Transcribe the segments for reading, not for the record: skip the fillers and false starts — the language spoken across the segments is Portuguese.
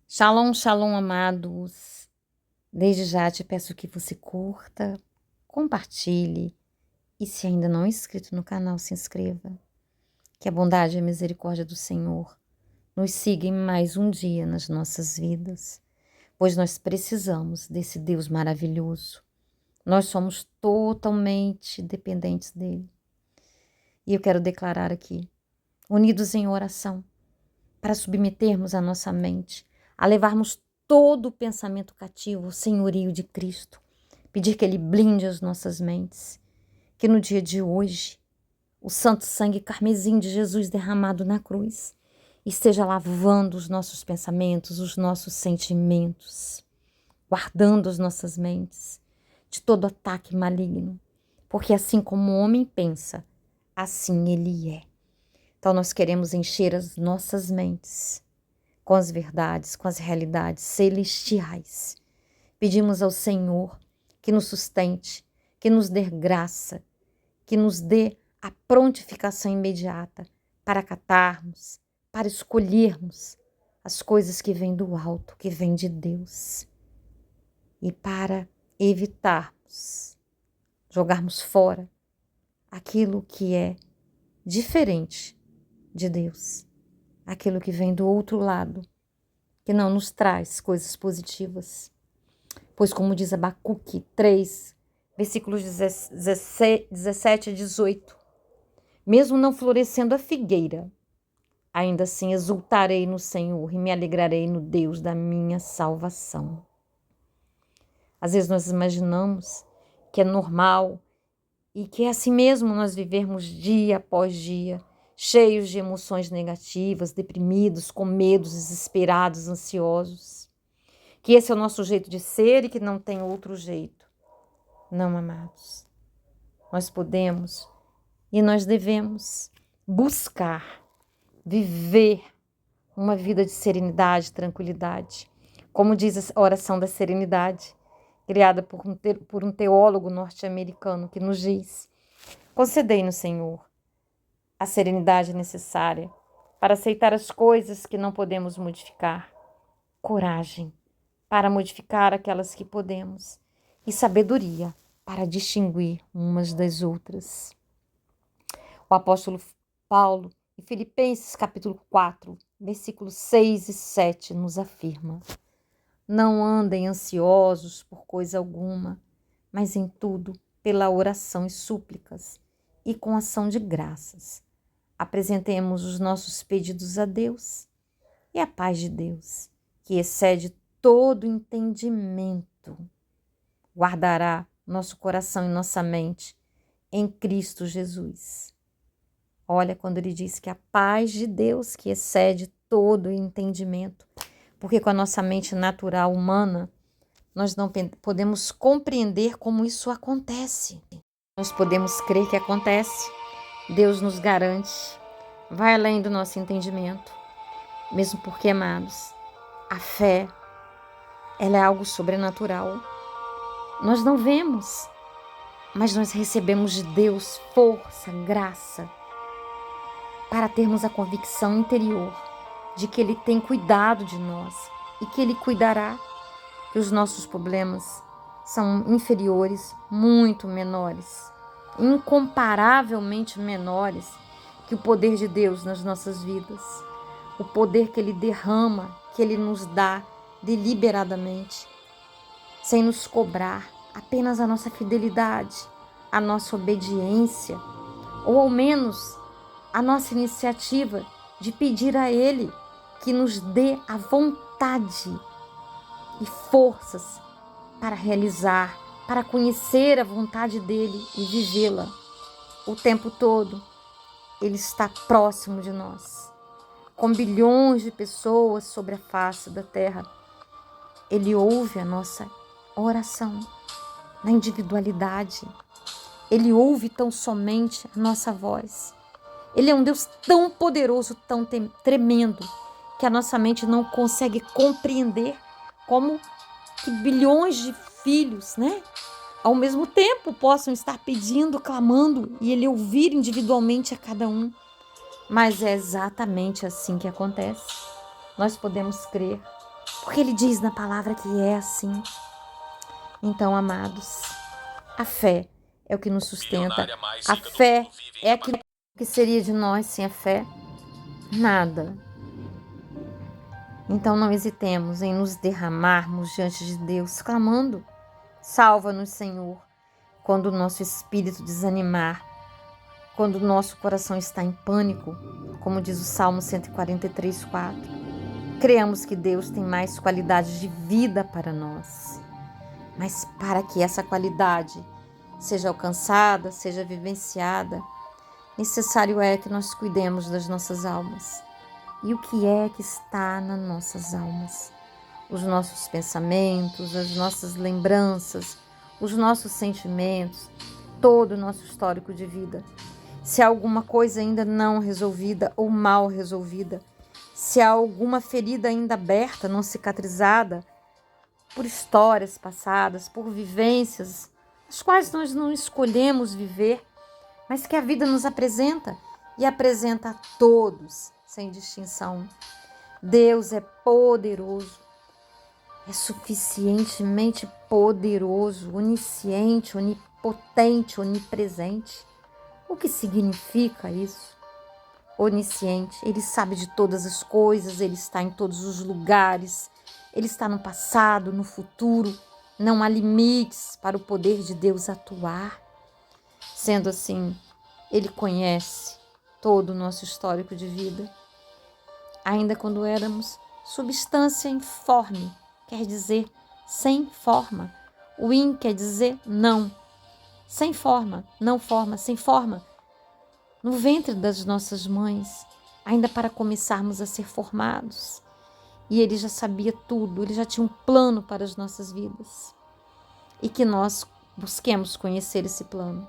Shalom, shalom, amados. Desde já te peço que você curta, compartilhe e, se ainda não é inscrito no canal, se inscreva. Que a bondade e a misericórdia do Senhor nos siga em mais um dia nas nossas vidas, pois nós precisamos desse Deus maravilhoso. Nós somos totalmente dependentes dele. E eu quero declarar aqui, unidos em oração, para submetermos a nossa mente, a levarmos todo o pensamento cativo ao senhorio de Cristo, pedir que Ele blinde as nossas mentes, que no dia de hoje o santo sangue carmesim de Jesus derramado na cruz esteja lavando os nossos pensamentos, os nossos sentimentos, guardando as nossas mentes de todo ataque maligno, porque assim como o homem pensa, assim ele é. Então nós queremos encher as nossas mentes com as verdades, com as realidades celestiais. Pedimos ao Senhor que nos sustente, que nos dê graça, que nos dê a prontificação imediata para acatarmos, para escolhermos as coisas que vêm do alto, que vêm de Deus. E para evitarmos, jogarmos fora aquilo que é diferente de Deus, aquilo que vem do outro lado, que não nos traz coisas positivas. Pois como diz Abacuque 3, versículos 17 a 18, mesmo não florescendo a figueira, ainda assim exultarei no Senhor e me alegrarei no Deus da minha salvação. Às vezes nós imaginamos que é normal e que é assim mesmo nós vivermos dia após dia, cheios de emoções negativas, deprimidos, com medos, desesperados, ansiosos. Que esse é o nosso jeito de ser e que não tem outro jeito. Não, amados. Nós podemos e nós devemos buscar viver uma vida de serenidade, tranquilidade. Como diz a oração da serenidade, criada por um teólogo norte-americano, que nos diz: concedei-nos, Senhor, a serenidade necessária para aceitar as coisas que não podemos modificar, coragem para modificar aquelas que podemos e sabedoria para distinguir umas das outras. O apóstolo Paulo, em Filipenses capítulo 4, versículos 6 e 7, nos afirma: não andem ansiosos por coisa alguma, mas em tudo, pela oração e súplicas, e com ação de graças, apresentemos os nossos pedidos a Deus, e a paz de Deus, que excede todo entendimento, guardará nosso coração e nossa mente em Cristo Jesus. Olha quando ele diz que a paz de Deus, que excede todo entendimento, porque com a nossa mente natural humana, nós não podemos compreender como isso acontece. Nós podemos crer que acontece. Deus nos garante, vai além do nosso entendimento. Mesmo porque, amados, a fé, ela é algo sobrenatural. Nós não vemos, mas nós recebemos de Deus força, graça, para termos a convicção interior de que Ele tem cuidado de nós e que Ele cuidará, que os nossos problemas são inferiores, muito menores, incomparavelmente menores que o poder de Deus nas nossas vidas, o poder que Ele derrama, que Ele nos dá deliberadamente, sem nos cobrar, apenas a nossa fidelidade, a nossa obediência, ou ao menos a nossa iniciativa de pedir a Ele que nos dê a vontade e forças para realizar, para conhecer a vontade dEle e vivê-la o tempo todo. Ele está próximo de nós, com bilhões de pessoas sobre a face da terra. Ele ouve a nossa oração na individualidade. Ele ouve tão somente a nossa voz. Ele é um Deus tão poderoso, tão tremendo, que a nossa mente não consegue compreender como que bilhões de filhos, ao mesmo tempo possam estar pedindo, clamando e Ele ouvir individualmente a cada um. Mas é exatamente assim que acontece. Nós podemos crer porque Ele diz na palavra que é assim. Então, amados, a fé é o que nos sustenta. A fé é aquilo que seria de nós sem a fé? Nada. Então não hesitemos em nos derramarmos diante de Deus, clamando: salva-nos, Senhor, quando o nosso espírito desanimar, quando o nosso coração está em pânico, como diz o Salmo 143:4. Creamos que Deus tem mais qualidade de vida para nós. Mas para que essa qualidade seja alcançada, seja vivenciada, necessário é que nós cuidemos das nossas almas. E o que é que está nas nossas almas? Os nossos pensamentos, as nossas lembranças, os nossos sentimentos, todo o nosso histórico de vida. Se há alguma coisa ainda não resolvida ou mal resolvida, se há alguma ferida ainda aberta, não cicatrizada, por histórias passadas, por vivências, as quais nós não escolhemos viver, mas que a vida nos apresenta e apresenta a todos, sem distinção. Deus é poderoso, é suficientemente poderoso, onisciente, onipotente, onipresente. O que significa isso? Onisciente, Ele sabe de todas as coisas, Ele está em todos os lugares, Ele está no passado, no futuro. Não há limites para o poder de Deus atuar. Sendo assim, Ele conhece todo o nosso histórico de vida. Ainda quando éramos substância informe, quer dizer sem forma. O in quer dizer não. Sem forma, não forma, sem forma. No ventre das nossas mães, ainda para começarmos a ser formados. E Ele já sabia tudo, Ele já tinha um plano para as nossas vidas. E que nós busquemos conhecer esse plano.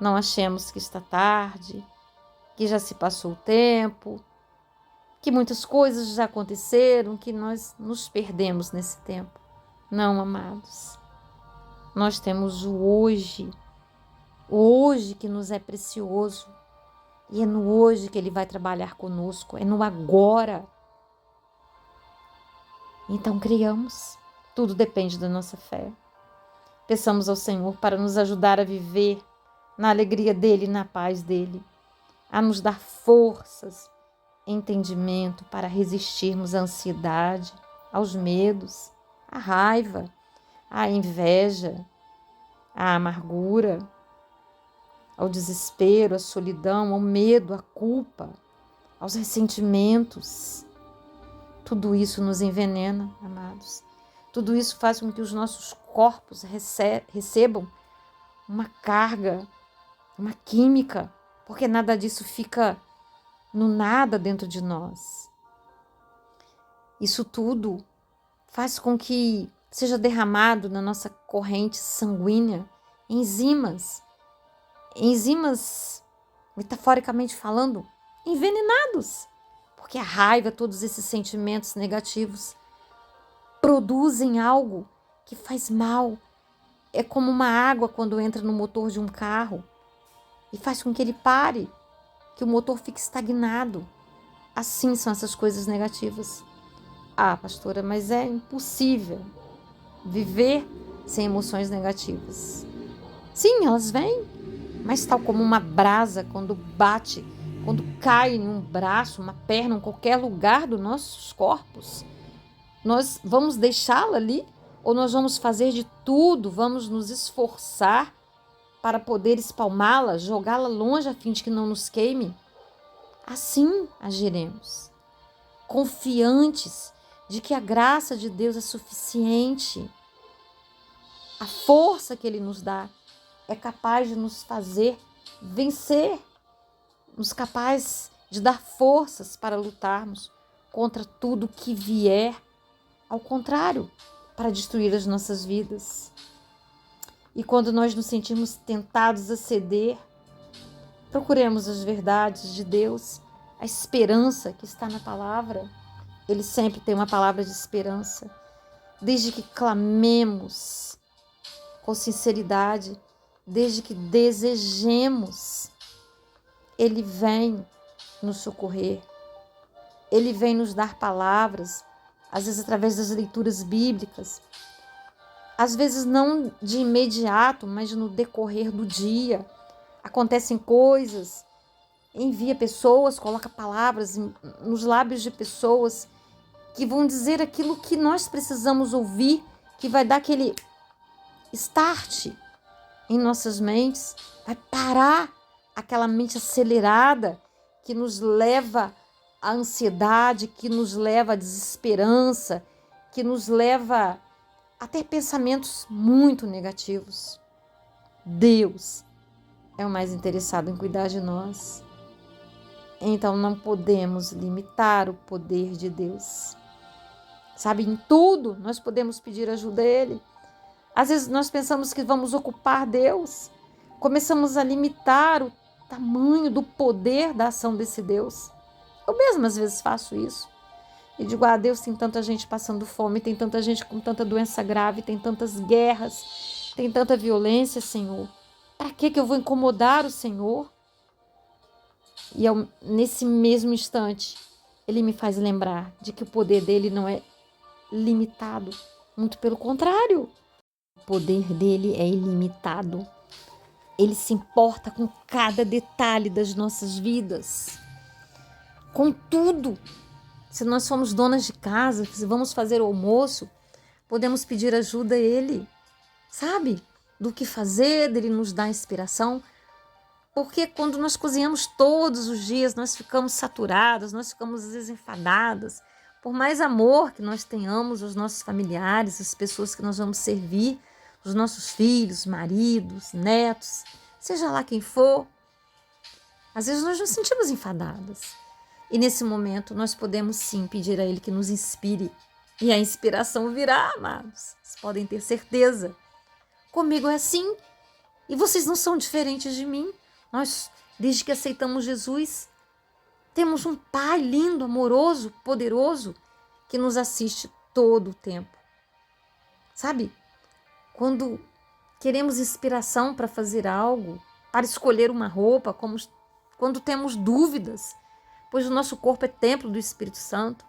Não achemos que está tarde, que já se passou o tempo, que muitas coisas já aconteceram, que nós nos perdemos nesse tempo. Não, amados. Nós temos o hoje que nos é precioso. E é no hoje que Ele vai trabalhar conosco, é no agora. Então criamos, tudo depende da nossa fé. Peçamos ao Senhor para nos ajudar a viver na alegria dEle e na paz dEle, a nos dar forças, entendimento para resistirmos à ansiedade, aos medos, à raiva, à inveja, à amargura, ao desespero, à solidão, ao medo, à culpa, aos ressentimentos. Tudo isso nos envenena, amados. Tudo isso faz com que os nossos corpos recebam uma carga, uma química, porque nada disso fica no nada dentro de nós. Isso tudo faz com que seja derramado na nossa corrente sanguínea enzimas, metaforicamente falando, envenenados, porque a raiva, todos esses sentimentos negativos produzem algo que faz mal. É como uma água quando entra no motor de um carro e faz com que ele pare, que o motor fique estagnado. Assim são essas coisas negativas. Ah, pastora, mas é impossível viver sem emoções negativas. Sim, elas vêm, mas tal como uma brasa quando bate, quando cai em um braço, uma perna, em qualquer lugar dos nossos corpos, nós vamos deixá-la ali ou nós vamos fazer de tudo, vamos nos esforçar para poder espalmá-la, jogá-la longe a fim de que não nos queime? Assim agiremos, confiantes de que a graça de Deus é suficiente. A força que Ele nos dá é capaz de nos fazer vencer, nos capaz de dar forças para lutarmos contra tudo que vier, ao contrário, para destruir as nossas vidas. E quando nós nos sentimos tentados a ceder, procuremos as verdades de Deus, a esperança que está na palavra. Ele sempre tem uma palavra de esperança. Desde que clamemos com sinceridade, desde que desejemos, Ele vem nos socorrer. Ele vem nos dar palavras às vezes através das leituras bíblicas, às vezes não de imediato, mas no decorrer do dia. Acontecem coisas, envia pessoas, coloca palavras nos lábios de pessoas que vão dizer aquilo que nós precisamos ouvir, que vai dar aquele start em nossas mentes, vai parar aquela mente acelerada que nos leva à ansiedade, que nos leva à desesperança, que nos leva a ter pensamentos muito negativos. Deus é o mais interessado em cuidar de nós. Então não podemos limitar o poder de Deus. Sabe, em tudo nós podemos pedir ajuda a Ele. Às vezes nós pensamos que vamos ocupar Deus. Começamos a limitar o tamanho do poder da ação desse Deus. Eu mesma às vezes faço isso. E digo, Deus, tem tanta gente passando fome, tem tanta gente com tanta doença grave, tem tantas guerras, tem tanta violência, Senhor. Para que eu vou incomodar o Senhor? E nesse mesmo instante, Ele me faz lembrar de que o poder dele não é limitado. Muito pelo contrário. O poder dele é ilimitado. Ele se importa com cada detalhe das nossas vidas. Com tudo. Se nós somos donas de casa, se vamos fazer o almoço, podemos pedir ajuda a Ele. Sabe? Do que fazer, dele nos dar inspiração. Porque quando nós cozinhamos todos os dias, nós ficamos saturadas, nós ficamos às vezes enfadadas. Por mais amor que nós tenhamos aos nossos familiares, as pessoas que nós vamos servir, os nossos filhos, maridos, netos, seja lá quem for, às vezes nós nos sentimos enfadadas. E nesse momento nós podemos sim pedir a Ele que nos inspire. E a inspiração virá, amados. Vocês podem ter certeza. Comigo é assim. E vocês não são diferentes de mim. Nós, desde que aceitamos Jesus, temos um Pai lindo, amoroso, poderoso, que nos assiste todo o tempo. Sabe? Quando queremos inspiração para fazer algo, para escolher uma roupa, quando temos dúvidas, pois o nosso corpo é templo do Espírito Santo,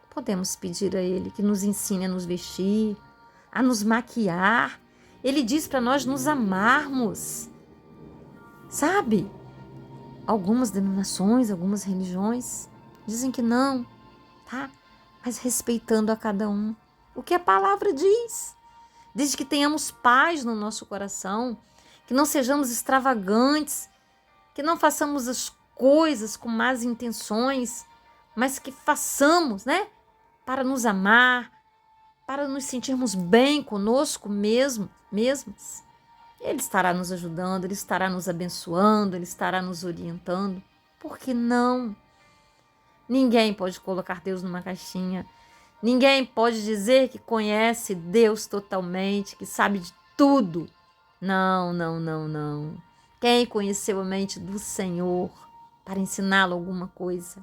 podemos pedir a Ele que nos ensine a nos vestir, a nos maquiar. Ele diz para nós nos amarmos. Sabe? Algumas denominações, algumas religiões dizem que não, tá? Mas respeitando a cada um. O que a palavra diz. Desde que tenhamos paz no nosso coração, que não sejamos extravagantes, que não façamos as coisas com más intenções, mas que façamos, né? Para nos amar, para nos sentirmos bem conosco mesmos. Ele estará nos ajudando, Ele estará nos abençoando, Ele estará nos orientando. Por que não? Ninguém pode colocar Deus numa caixinha. Ninguém pode dizer que conhece Deus totalmente, que sabe de tudo. Não. Quem conheceu a mente do Senhor para ensiná-lo alguma coisa?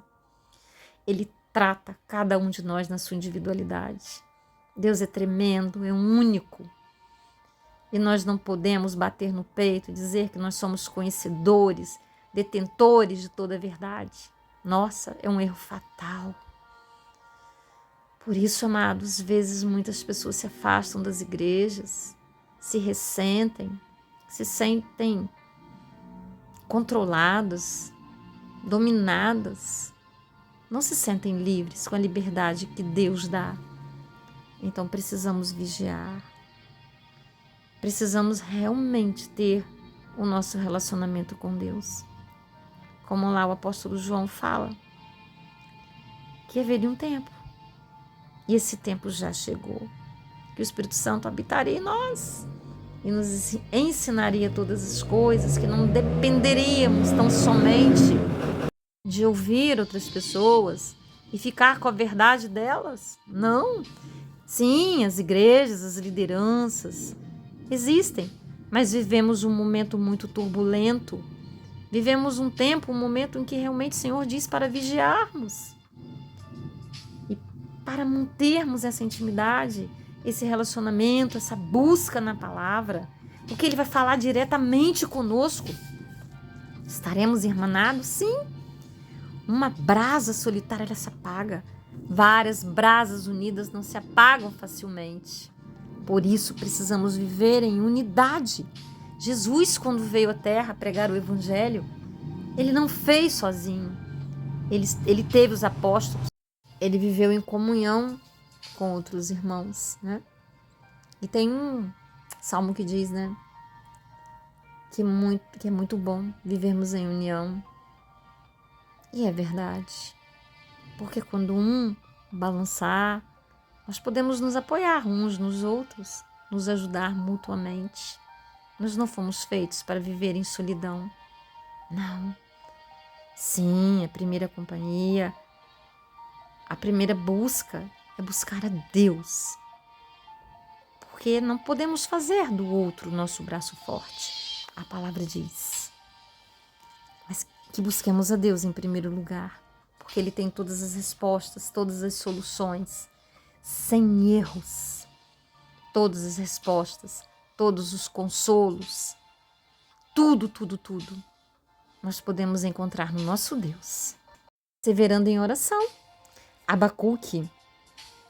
Ele trata cada um de nós na sua individualidade. Deus é tremendo, é único. E nós não podemos bater no peito e dizer que nós somos conhecedores, detentores de toda a verdade. Nossa, é um erro fatal. Por isso, amados, às vezes muitas pessoas se afastam das igrejas, se ressentem, se sentem controladas, dominadas, não se sentem livres com a liberdade que Deus dá. Então precisamos vigiar. Precisamos realmente ter o nosso relacionamento com Deus. Como lá o apóstolo João fala, que haveria um tempo. E esse tempo já chegou. Que o Espírito Santo habitaria em nós e nos ensinaria todas as coisas, que não dependeríamos tão somente de ouvir outras pessoas e ficar com a verdade delas. Não. Sim, as igrejas, as lideranças existem, mas vivemos um momento muito turbulento. Vivemos um tempo, um momento em que realmente o Senhor diz para vigiarmos. E para mantermos essa intimidade, esse relacionamento, essa busca na palavra, porque Ele vai falar diretamente conosco. Estaremos irmanados? Sim. Uma brasa solitária ela se apaga, Várias brasas unidas não se apagam facilmente. Por isso precisamos viver em unidade. Jesus, quando veio à Terra pregar o Evangelho, ele não fez sozinho. Ele teve os apóstolos. Ele viveu em comunhão com outros irmãos, né? E tem um salmo que diz, né? Que é muito bom vivermos em união. E é verdade. Porque quando um balançar, nós podemos nos apoiar uns nos outros, nos ajudar mutuamente. Nós não fomos feitos para viver em solidão. Não. Sim, a primeira companhia, a primeira busca é buscar a Deus. Porque não podemos fazer do outro nosso braço forte. A palavra diz. Mas que busquemos a Deus em primeiro lugar. Porque Ele tem todas as respostas, todas as soluções, sem erros. Todas as respostas, todos os consolos, tudo, tudo, tudo, nós podemos encontrar no nosso Deus. Perseverando em oração. Abacuque,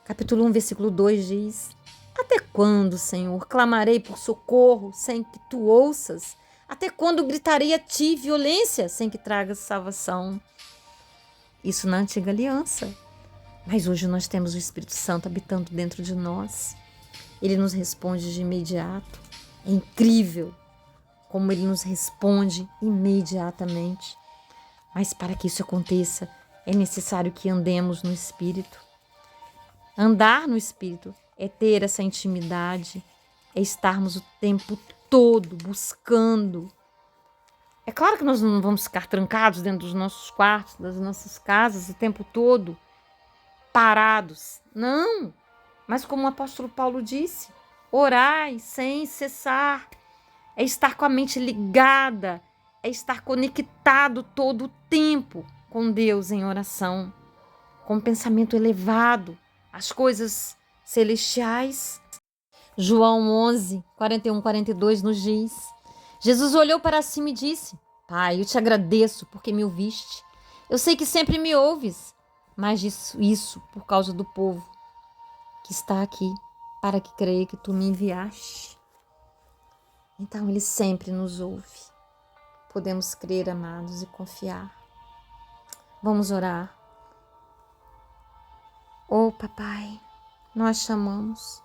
capítulo 1, versículo 2 diz: Até quando, Senhor, clamarei por socorro sem que tu ouças? Até quando gritarei a ti violência sem que tragas salvação? Isso na antiga aliança. Mas hoje nós temos o Espírito Santo habitando dentro de nós. Ele nos responde de imediato. É incrível como ele nos responde imediatamente. Mas para que isso aconteça, é necessário que andemos no Espírito. Andar no Espírito é ter essa intimidade, é estarmos o tempo todo buscando. É claro que nós não vamos ficar trancados dentro dos nossos quartos, das nossas casas, o tempo todo, parados. Não! Mas como o apóstolo Paulo disse, orai sem cessar. É estar com a mente ligada, é estar conectado todo o tempo com Deus em oração, com um pensamento elevado, as coisas celestiais. João 11, 41, 42 nos diz: Jesus olhou para cima e disse: Pai, eu te agradeço porque me ouviste. Eu sei que sempre me ouves, mas isso por causa do povo que está aqui, para que creia que tu me enviaste. Então Ele sempre nos ouve. Podemos crer, amados, e confiar. Vamos orar. Oh, Papai, nós chamamos.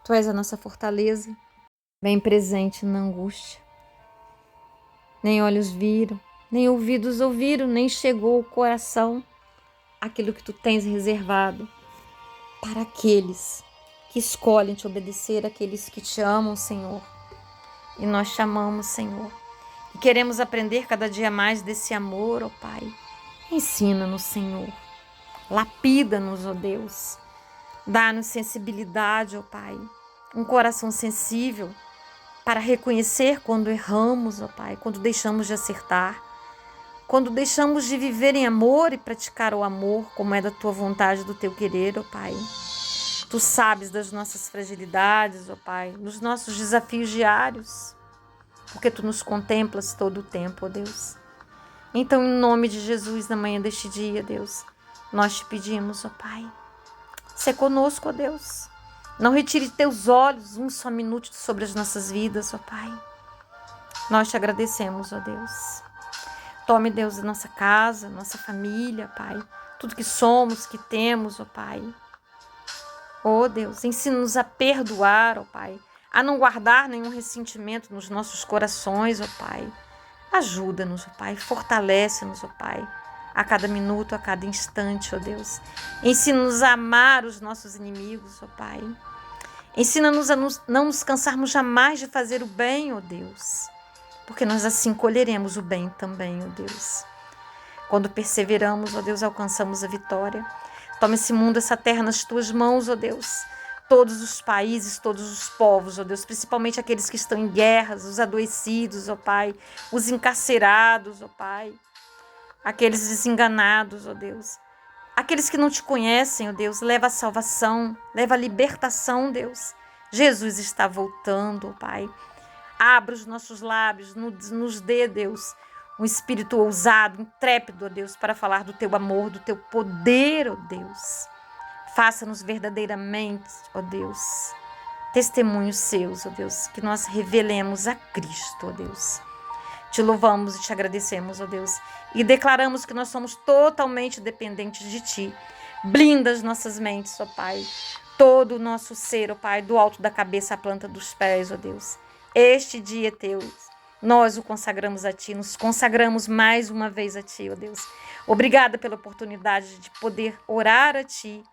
Tu és a nossa fortaleza, bem presente na angústia. Nem olhos viram, nem ouvidos ouviram, nem chegou ao coração aquilo que Tu tens reservado para aqueles que escolhem Te obedecer, aqueles que Te amam, Senhor. E nós chamamos, Senhor. E queremos aprender cada dia mais desse amor, ó Pai. Ensina-nos, Senhor. Lapida-nos, ó Deus. Dá-nos sensibilidade, ó Pai. Um coração sensível para reconhecer quando erramos, ó Pai. Quando deixamos de acertar. Quando deixamos de viver em amor e praticar o amor como é da Tua vontade, do Teu querer, ó Pai. Tu sabes das nossas fragilidades, ó Pai. Dos nossos desafios diários. Porque Tu nos contemplas todo o tempo, ó Deus. Então, em nome de Jesus, na manhã deste dia, Deus, nós Te pedimos, ó Pai, sê conosco, ó Deus. Não retire Teus olhos um só minuto sobre as nossas vidas, ó Pai. Nós Te agradecemos, ó Deus. Tome, Deus, a nossa casa, nossa família, Pai. Tudo que somos, que temos, ó Pai. Ó Deus, ensina-nos a perdoar, ó Pai. A não guardar nenhum ressentimento nos nossos corações, ó Pai. Ajuda-nos, ó Pai. Fortalece-nos, ó Pai. A cada minuto, a cada instante, ó Deus. Ensina-nos a amar os nossos inimigos, ó Pai. Ensina-nos a não nos cansarmos jamais de fazer o bem, ó Deus. Porque nós assim colheremos o bem também, ó Deus. Quando perseveramos, ó Deus, alcançamos a vitória. Toma esse mundo, essa terra nas Tuas mãos, ó Deus. Todos os países, todos os povos, ó Deus, principalmente aqueles que estão em guerras, os adoecidos, ó Pai, os encarcerados, ó Pai, aqueles desenganados, ó Deus, aqueles que não Te conhecem, ó Deus, leva a salvação, leva a libertação, Deus. Jesus está voltando, ó Pai. Abra os nossos lábios, nos dê, Deus, um espírito ousado, intrépido, ó Deus, para falar do Teu amor, do Teu poder, ó Deus. Faça-nos verdadeiramente, ó Deus, testemunhos seus, ó Deus, que nós revelemos a Cristo, ó Deus. Te louvamos e te agradecemos, ó Deus, e declaramos que nós somos totalmente dependentes de Ti. Blinda as nossas mentes, ó Pai, todo o nosso ser, ó Pai, do alto da cabeça à planta dos pés, ó Deus. Este dia é Teu, nós o consagramos a Ti, nos consagramos mais uma vez a Ti, ó Deus. Obrigada pela oportunidade de poder orar a Ti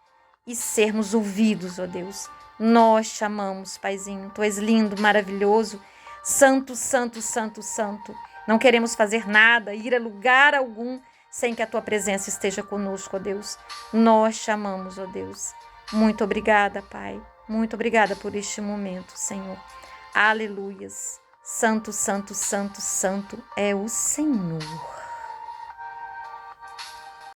e sermos ouvidos, ó Deus. Nós te amamos, Paizinho, Tu és lindo, maravilhoso, santo, santo, santo, santo. Não queremos fazer nada, ir a lugar algum, sem que a Tua presença esteja conosco, ó Deus. Nós te amamos, ó Deus. Muito obrigada, Pai. Muito obrigada por este momento, Senhor. Aleluias. Santo, santo, santo, santo é o Senhor.